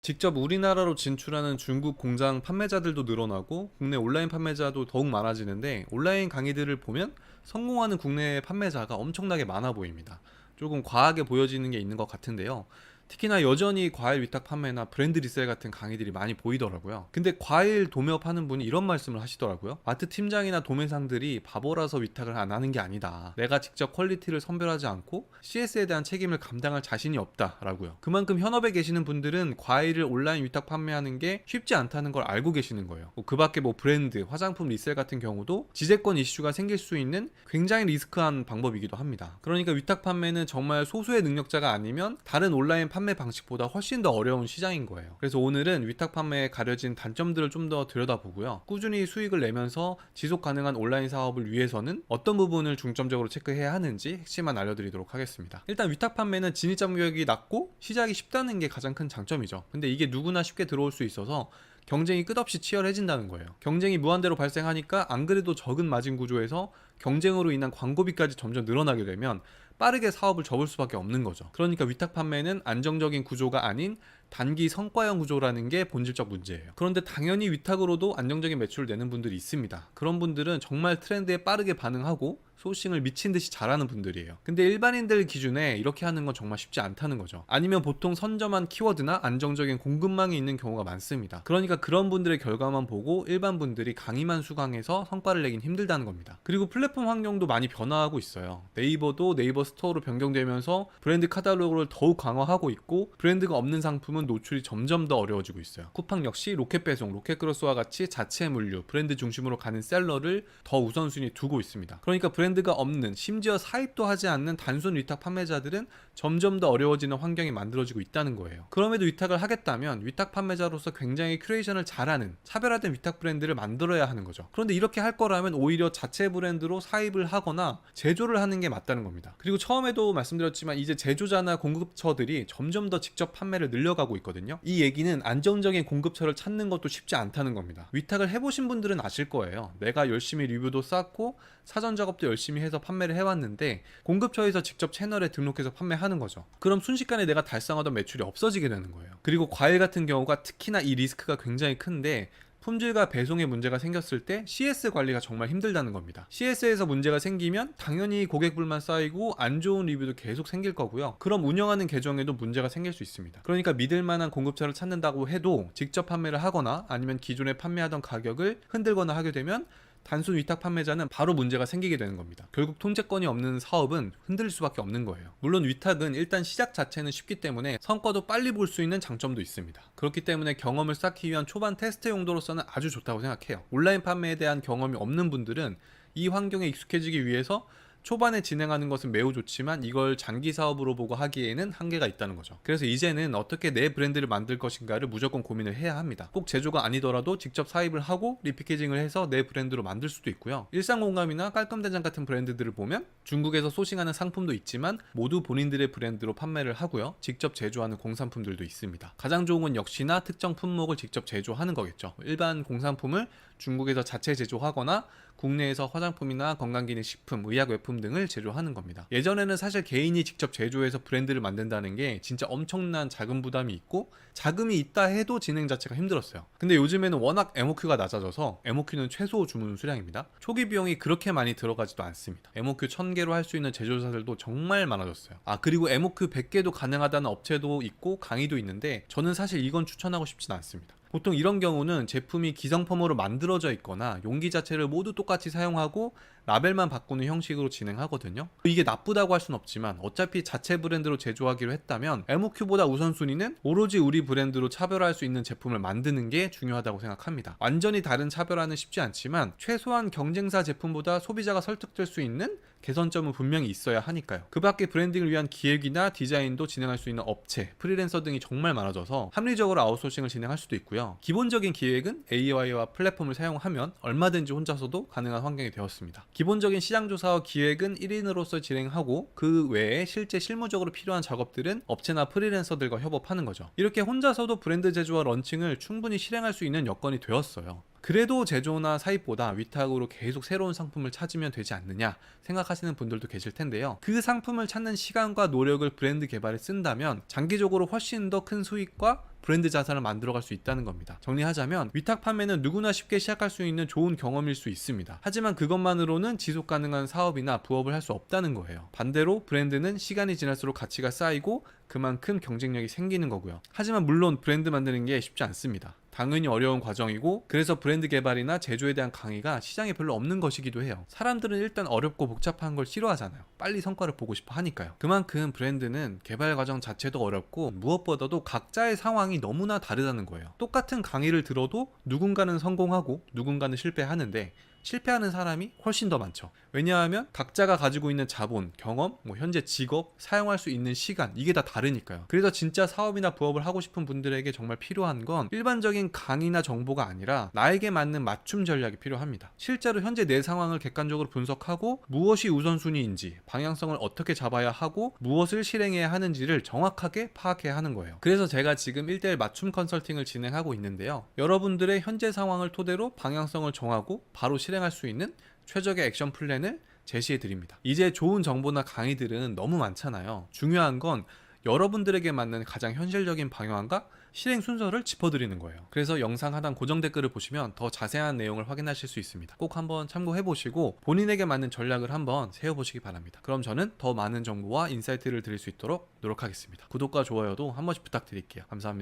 직접 우리나라로 진출하는 중국 공장 판매자들도 늘어나고 국내 온라인 판매자도 더욱 많아지는데, 온라인 강의들을 보면 성공하는 국내 판매자가 엄청나게 많아 보입니다. 조금 과하게 보여지는 게 있는 것 같은데요. 특히나 여전히 과일 위탁 판매나 브랜드 리셀 같은 강의들이 많이 보이더라고요. 근데 과일 도매업 하는 분이 이런 말씀을 하시더라고요. 마트 팀장이나 도매상들이 바보라서 위탁을 안 하는 게 아니다. 내가 직접 퀄리티를 선별하지 않고 CS에 대한 책임을 감당할 자신이 없다라고요. 그만큼 현업에 계시는 분들은 과일을 온라인 위탁 판매하는 게 쉽지 않다는 걸 알고 계시는 거예요. 그 밖에 뭐 브랜드, 화장품 리셀 같은 경우도 지재권 이슈가 생길 수 있는 굉장히 리스크한 방법이기도 합니다. 그러니까 위탁 판매는 정말 소수의 능력자가 아니면 다른 온라인 판매 방식보다 훨씬 더 어려운 시장인 거예요. 그래서 오늘은 위탁 판매에 가려진 단점들을 좀 더 들여다보고요. 꾸준히 수익을 내면서 지속 가능한 온라인 사업을 위해서는 어떤 부분을 중점적으로 체크해야 하는지 핵심만 알려드리도록 하겠습니다. 일단 위탁 판매는 진입 장벽이 낮고 시작이 쉽다는 게 가장 큰 장점이죠. 근데 이게 누구나 쉽게 들어올 수 있어서 경쟁이 끝없이 치열해진다는 거예요. 경쟁이 무한대로 발생하니까 안 그래도 적은 마진 구조에서 경쟁으로 인한 광고비까지 점점 늘어나게 되면 빠르게 사업을 접을 수밖에 없는 거죠. 그러니까 위탁 판매는 안정적인 구조가 아닌 단기 성과형 구조라는 게 본질적 문제예요. 그런데 당연히 위탁으로도 안정적인 매출을 내는 분들이 있습니다. 그런 분들은 정말 트렌드에 빠르게 반응하고 소싱을 미친 듯이 잘하는 분들이에요. 근데 일반인들 기준에 이렇게 하는 건 정말 쉽지 않다는 거죠. 아니면 보통 선점한 키워드나 안정적인 공급망이 있는 경우가 많습니다. 그러니까 그런 분들의 결과만 보고 일반 분들이 강의만 수강해서 성과를 내긴 힘들다는 겁니다. 그리고 플랫폼 환경도 많이 변화하고 있어요. 네이버도 네이버 스토어로 변경되면서 브랜드 카탈로그를 더욱 강화하고 있고, 브랜드가 없는 상품은 노출이 점점 더 어려워지고 있어요. 쿠팡 역시 로켓 배송, 로켓 크로스와 같이 자체 물류, 브랜드 중심으로 가는 셀러를 더 우선순위 두고 있습니다. 그러니까 브랜드가 없는, 심지어 사입도 하지 않는 단순 위탁 판매자들은 점점 더 어려워지는 환경이 만들어지고 있다는 거예요. 그럼에도 위탁을 하겠다면 위탁 판매자로서 굉장히 큐레이션을 잘하는 차별화된 위탁 브랜드를 만들어야 하는 거죠. 그런데 이렇게 할 거라면 오히려 자체 브랜드로 사입을 하거나 제조를 하는 게 맞다는 겁니다. 그리고 처음에도 말씀드렸지만 이제 제조자나 공급처들이 점점 더 직접 판매를 늘려가고 있거든요. 이 얘기는 안정적인 공급처를 찾는 것도 쉽지 않다는 겁니다. 위탁을 해보신 분들은 아실 거예요. 내가 열심히 리뷰도 쌓고 사전 작업도 열심히 해서 판매를 해왔는데 공급처에서 직접 채널에 등록해서 판매하는 거죠. 그럼 순식간에 내가 달성하던 매출이 없어지게 되는 거예요. 그리고 과일 같은 경우가 특히나 이 리스크가 굉장히 큰데, 품질과 배송에 문제가 생겼을 때 CS 관리가 정말 힘들다는 겁니다. CS에서 문제가 생기면 당연히 고객 불만 쌓이고 안 좋은 리뷰도 계속 생길 거고요. 그럼 운영하는 계정에도 문제가 생길 수 있습니다. 그러니까 믿을 만한 공급처를 찾는다고 해도 직접 판매를 하거나 아니면 기존에 판매하던 가격을 흔들거나 하게 되면 단순 위탁 판매자는 바로 문제가 생기게 되는 겁니다. 결국 통제권이 없는 사업은 흔들릴 수밖에 없는 거예요. 물론 위탁은 일단 시작 자체는 쉽기 때문에 성과도 빨리 볼 수 있는 장점도 있습니다. 그렇기 때문에 경험을 쌓기 위한 초반 테스트 용도로서는 아주 좋다고 생각해요. 온라인 판매에 대한 경험이 없는 분들은 이 환경에 익숙해지기 위해서 초반에 진행하는 것은 매우 좋지만 이걸 장기 사업으로 보고 하기에는 한계가 있다는 거죠. 그래서 이제는 어떻게 내 브랜드를 만들 것인가를 무조건 고민을 해야 합니다. 꼭 제조가 아니더라도 직접 사입을 하고 리패키징을 해서 내 브랜드로 만들 수도 있고요. 일상공감이나 깔끔대장 같은 브랜드들을 보면 중국에서 소싱하는 상품도 있지만 모두 본인들의 브랜드로 판매를 하고요. 직접 제조하는 공산품들도 있습니다. 가장 좋은 건 역시나 특정 품목을 직접 제조하는 거겠죠. 일반 공산품을 중국에서 자체 제조하거나 국내에서 화장품이나 건강기능식품, 의약외품 등을 제조하는 겁니다. 예전에는 사실 개인이 직접 제조해서 브랜드를 만든다는 게 진짜 엄청난 자금 부담이 있고, 자금이 있다 해도 진행 자체가 힘들었어요. 근데 요즘에는 워낙 MOQ가 낮아져서, MOQ는 최소 주문 수량입니다. 초기 비용이 그렇게 많이 들어가지도 않습니다. MOQ 1000개로 할 수 있는 제조사들도 정말 많아졌어요. 그리고 MOQ 100개도 가능하다는 업체도 있고 강의도 있는데, 저는 사실 이건 추천하고 싶진 않습니다. 보통 이런 경우는 제품이 기성품으로 만들어져 있거나 용기 자체를 모두 똑같이 사용하고 라벨만 바꾸는 형식으로 진행하거든요. 이게 나쁘다고 할 순 없지만 어차피 자체 브랜드로 제조하기로 했다면 MOQ보다 우선순위는 오로지 우리 브랜드로 차별화할 수 있는 제품을 만드는 게 중요하다고 생각합니다. 완전히 다른 차별화는 쉽지 않지만 최소한 경쟁사 제품보다 소비자가 설득될 수 있는 개선점은 분명히 있어야 하니까요. 그 밖에 브랜딩을 위한 기획이나 디자인도 진행할 수 있는 업체, 프리랜서 등이 정말 많아져서 합리적으로 아웃소싱을 진행할 수도 있고요. 기본적인 기획은 AI와 플랫폼을 사용하면 얼마든지 혼자서도 가능한 환경이 되었습니다. 기본적인 시장조사와 기획은 1인으로서 진행하고 그 외에 실제 실무적으로 필요한 작업들은 업체나 프리랜서들과 협업하는 거죠. 이렇게 혼자서도 브랜드 제조와 런칭을 충분히 실행할 수 있는 여건이 되었어요. 그래도 제조나 사입보다 위탁으로 계속 새로운 상품을 찾으면 되지 않느냐 생각하시는 분들도 계실 텐데요. 그 상품을 찾는 시간과 노력을 브랜드 개발에 쓴다면 장기적으로 훨씬 더 큰 수익과 브랜드 자산을 만들어갈 수 있다는 겁니다. 정리하자면 위탁 판매는 누구나 쉽게 시작할 수 있는 좋은 경험일 수 있습니다. 하지만 그것만으로는 지속 가능한 사업이나 부업을 할 수 없다는 거예요. 반대로 브랜드는 시간이 지날수록 가치가 쌓이고 그만큼 경쟁력이 생기는 거고요. 하지만 물론 브랜드 만드는 게 쉽지 않습니다. 당연히 어려운 과정이고, 그래서 브랜드 개발이나 제조에 대한 강의가 시장에 별로 없는 것이기도 해요. 사람들은 일단 어렵고 복잡한 걸 싫어하잖아요. 빨리 성과를 보고 싶어 하니까요. 그만큼 브랜드는 개발 과정 자체도 어렵고 무엇보다도 각자의 상황이 너무나 다르다는 거예요. 똑같은 강의를 들어도 누군가는 성공하고 누군가는 실패하는데 실패하는 사람이 훨씬 더 많죠. 왜냐하면 각자가 가지고 있는 자본, 경험, 현재 직업, 사용할 수 있는 시간, 이게 다 다르니까요. 그래서 진짜 사업이나 부업을 하고 싶은 분들에게 정말 필요한 건 일반적인 강의나 정보가 아니라 나에게 맞는 맞춤 전략이 필요합니다. 실제로 현재 내 상황을 객관적으로 분석하고 무엇이 우선순위인지, 방향성을 어떻게 잡아야 하고 무엇을 실행해야 하는지를 정확하게 파악해야 하는 거예요. 그래서 제가 지금 1대1 맞춤 컨설팅을 진행하고 있는데요. 여러분들의 현재 상황을 토대로 방향성을 정하고 바로 실행할 수 있는 최적의 액션 플랜을 제시해 드립니다. 이제 좋은 정보나 강의들은 너무 많잖아요. 중요한 건 여러분들에게 맞는 가장 현실적인 방향과 실행 순서를 짚어드리는 거예요. 그래서 영상 하단 고정 댓글을 보시면 더 자세한 내용을 확인하실 수 있습니다. 꼭 한번 참고해 보시고 본인에게 맞는 전략을 한번 세워보시기 바랍니다. 그럼 저는 더 많은 정보와 인사이트를 드릴 수 있도록 노력하겠습니다. 구독과 좋아요도 한 번씩 부탁드릴게요. 감사합니다.